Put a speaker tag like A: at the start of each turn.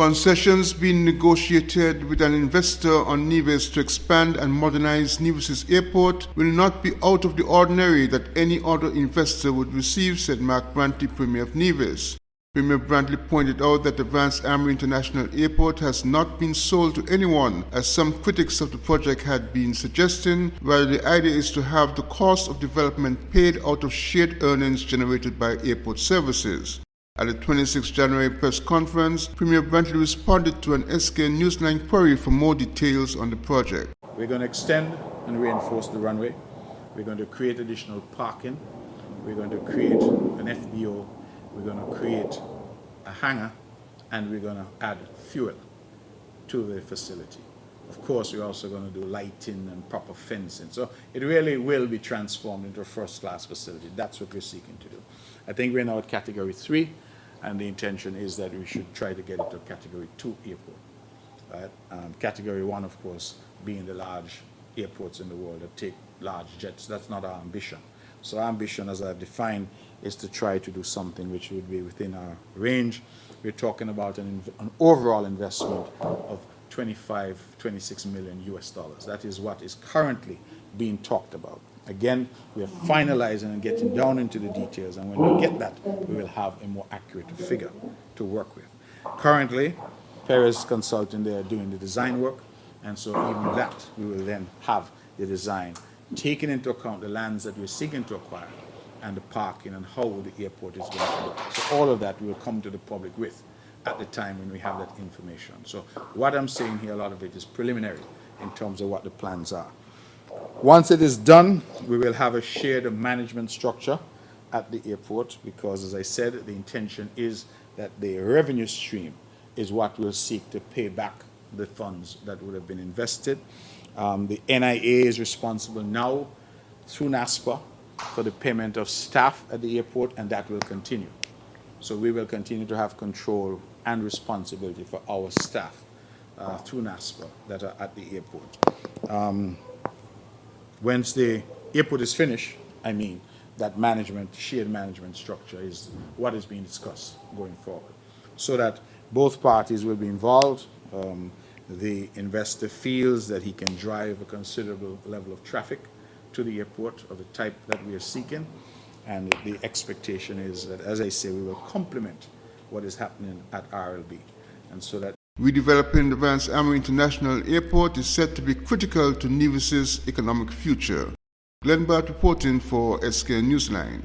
A: Concessions being negotiated with an investor on Nevis to expand and modernize Nevis Airport will not be out of the ordinary that any other investor would receive, said Mark Brantley, Premier of Nevis. Premier Brantley pointed out that the Vance Armory International Airport has not been sold to anyone, as some critics of the project had been suggesting, while the idea is to have the cost of development paid out of shared earnings generated by airport services. At the 26th January press conference, Premier Brantley responded to an SK Newsline query for more details on the project.
B: We're going to extend and reinforce the runway. We're going to create additional parking. We're going to create an FBO. We're going to create a hangar, and we're going to add fuel to the facility. Of course, we're also going to do lighting and proper fencing. So it really will be transformed into a first-class facility. That's what we're seeking to do. I think we're now at Category 3, and the intention is that we should try to get it to Category 2 airport. Right? Category 1, of course, being the large airports in the world that take large jets. That's not our ambition. So our ambition, as I've defined, is to try to do something which would be within our range. We're talking about an overall investment of 26 million US dollars. That is what is currently being talked about. Again, we are finalizing and getting down into the details, and when we get that, we will have a more accurate figure to work with. Currently, Perez Consulting, they are doing the design work, and so even that, we will then have the design, taking into account the lands that we're seeking to acquire, and the parking and how the airport is going to work. So all of that we will come to the public with at the time when we have that information. So what I'm saying here, a lot of it is preliminary in terms of what the plans are. Once it is done, we will have a shared management structure at the airport because, as I said, the intention is that the revenue stream is what we'll seek to pay back the funds that would have been invested. The NIA is responsible now through NASPA for the payment of staff at the airport, and that will continue. So we will continue to have control and responsibility for our staff through NASPA that are at the airport. Once the airport is finished, that shared management structure is what is being discussed going forward, so that both parties will be involved. The investor feels that he can drive a considerable level of traffic to the airport of the type that we are seeking, and the expectation is that, as I say, we will complement what is happening at RLB, and so that
A: redeveloping the Vance Armory International Airport is said to be critical to Nevis's economic future. Glenn Bart reporting for SK Newsline.